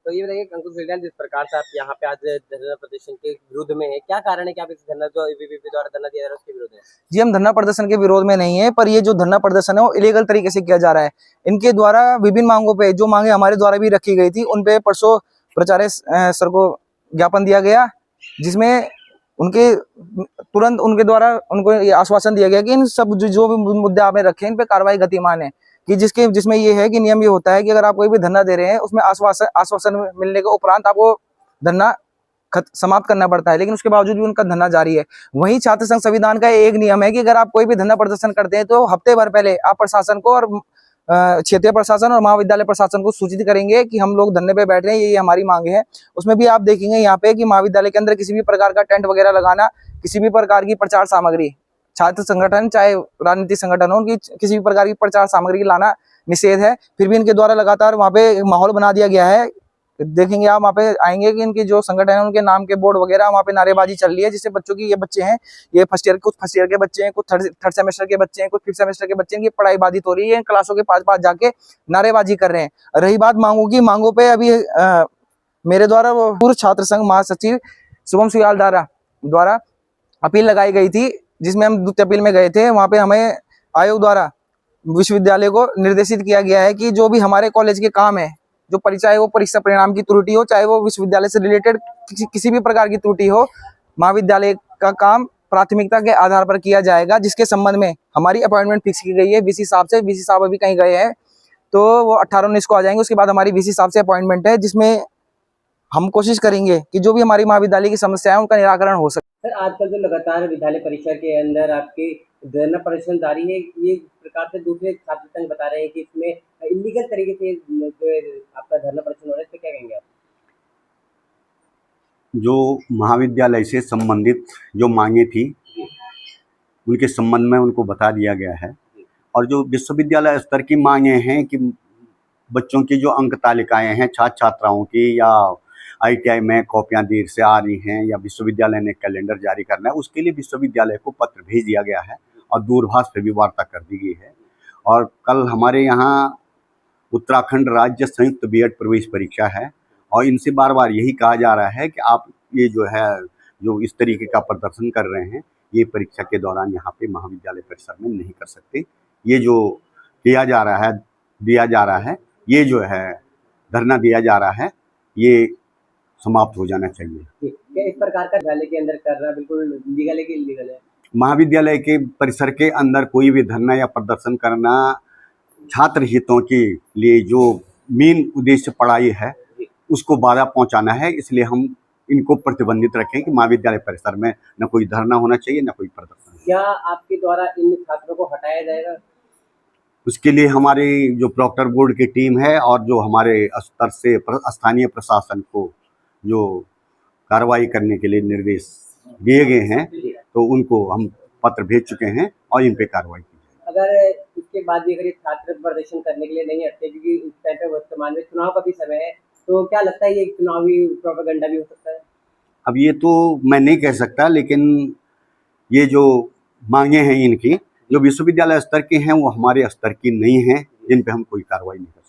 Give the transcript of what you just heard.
तो ये बताइए अंकुश विज्ञान जिस प्रकार से आप यहाँ पे आज धरना प्रदर्शन के विरोध में है, क्या कारण है कि आप इस धरना जो एबीवीपी द्वारा धरना दिया जा रहा है उसके विरोध में? जी, हम धरना प्रदर्शन के विरोध में नहीं है, पर ये जो धरना प्रदर्शन है वो इलीगल तरीके से किया जा रहा है। इनके द्वारा विभिन्न मांगों पे, जो मांगे हमारे द्वारा भी रखी गई थी, उन पे परसों प्राचार्य सर को ज्ञापन दिया गया, जिसमें उनके तुरंत उनके द्वारा उनको ये आश्वासन दिया गया कि इन सब जो भी मुद्दे आपने रखे हैं इन पे कार्रवाई गतिमान है, कि जिसमें ये है कि नियम ये होता है कि अगर आप कोई भी धरना दे रहे हैं उसमें आश्वासन मिलने के उपरांत आपको धरना समाप्त करना पड़ता है, लेकिन उसके बावजूद भी उनका धरना जारी है। वहीं छात्र संघ संविधान का एक नियम है कि अगर आप कोई भी धरना प्रदर्शन करते हैं तो हफ्ते भर पहले आप प्रशासन को और क्षेत्रीय प्रशासन और महाविद्यालय प्रशासन को सूचित करेंगे कि हम लोग धरने पे बैठ रहे हैं, ये हमारी मांगे हैं। उसमें भी आप देखेंगे यहाँ पे कि महाविद्यालय के अंदर किसी भी प्रकार का टेंट वगैरह लगाना, किसी भी प्रकार की प्रचार सामग्री, छात्र संगठन चाहे राजनीतिक संगठन हो, उनकी किसी भी प्रकार की प्रचार सामग्री लाना निषेध है। फिर भी इनके द्वारा लगातार वहाँ पे माहौल बना दिया गया है। देखेंगे आप वहाँ पे आएंगे कि इनके जो संगठन है उनके नाम के बोर्ड वगैरह वहाँ पे नारेबाजी चल रही है, जिससे बच्चों की, ये बच्चे हैं, ये कुछ फर्स्ट ईयर के बच्चे हैं, कुछ थर्ड सेमेस्टर के बच्चे हैं, कुछ फिफ्थ सेमेस्टर के बच्चे हैं, की पढ़ाई बाधित हो रही है। इन क्लासों के पास जाके नारेबाजी कर रहे हैं। रही बात मांगों की, मांगों पे अभी मेरे द्वारा वो पूर्व छात्र संघ महासचिव शुभम सुयाल द्वारा अपील लगाई गई थी, जिसमें हम द्वितीय अपील में गए थे। वहाँ पे हमें आयोग द्वारा विश्वविद्यालय को निर्देशित किया गया है कि जो भी हमारे कॉलेज के काम है, जो चाहे वो परीक्षा परिणाम की त्रुटि हो, चाहे वो विश्वविद्यालय से रिलेटेड किसी भी प्रकार की त्रुटि हो, महाविद्यालय का काम प्राथमिकता के आधार पर किया जाएगा, जिसके संबंध में हमारी अपॉइंटमेंट फिक्स की गई है वीसी साहब से। वीसी साहब अभी कहीं गए हैं, तो वो 18-19 को आ जाएंगे। उसके बाद हमारी वीसी साहब से अपॉइंटमेंट है, जिसमें हम कोशिश करेंगे कि जो भी हमारी महाविद्यालय की समस्या है उनका निराकरण हो सके। सर, आजकल जो लगातार विद्यालय परिसर के अंदर आपके धरना प्रदर्शन जारी है, ये प्रकार से दूसरे छात्र संघ बता रहे हैं कि इसमें इलीगल तरीके से जो है आपका धरना प्रदर्शन हो रहा है, इस पे क्या कहेंगे आप? जो महाविद्यालय से संबंधित जो मांगे थी उनके संबंध में उनको बता दिया गया है, और जो विश्वविद्यालय स्तर की मांगे हैं कि बच्चों की जो अंक तालिकाएं हैं छात्र छात्राओं की, या आईटीआई में कॉपियां देर से आ रही हैं, या विश्वविद्यालय ने कैलेंडर जारी करना है, उसके लिए विश्वविद्यालय को पत्र भेज दिया गया है और दूरभाष पर भी वार्ता कर दी गई है। और कल हमारे यहाँ उत्तराखंड राज्य संयुक्त बीएड प्रवेश परीक्षा है, और इनसे बार बार यही कहा जा रहा है कि आप ये जो है, जो इस तरीके का प्रदर्शन कर रहे हैं, ये परीक्षा के दौरान यहाँ पे महाविद्यालय परिसर में नहीं कर सकते। ये जो किया जा रहा है, दिया जा रहा है, ये जो है धरना दिया जा रहा है, ये समाप्त हो जाना चाहिए। क्या इस प्रकार का विद्यालय के अंदर करना बिल्कुल लीगल है कि इलीगल है? महाविद्यालय के परिसर के अंदर कोई भी धरना या प्रदर्शन करना छात्र हितों के लिए जो मेन उद्देश्य पढ़ाई है उसको बाधा पहुंचाना है, इसलिए हम इनको प्रतिबंधित रखें कि महाविद्यालय परिसर में न कोई धरना होना चाहिए, न कोई प्रदर्शन। क्या आपके द्वारा इन छात्रों को हटाया जाएगा? उसके लिए हमारी जो प्रॉक्टर बोर्ड की टीम है और जो हमारे स्तर से स्थानीय प्रशासन को जो कार्रवाई करने के लिए निर्देश दिए गए हैं, तो उनको हम पत्र भेज चुके हैं और इन पे कार्रवाई की जाए। अगर इसके बाद भी अगर ये छात्र प्रदर्शन करने के लिए नहीं हटते, क्योंकि इस टाइम पे वर्तमान में चुनाव का भी समय है, तो क्या लगता है ये चुनावी प्रोपेगेंडा भी हो सकता है? अब ये तो मैं नहीं कह सकता, लेकिन ये जो मांगे हैं इनकी, जो विश्वविद्यालय स्तर की हैं, वो हमारे स्तर की नहीं हैं, जिन पे हम कोई कार्रवाई नहीं कर सकते।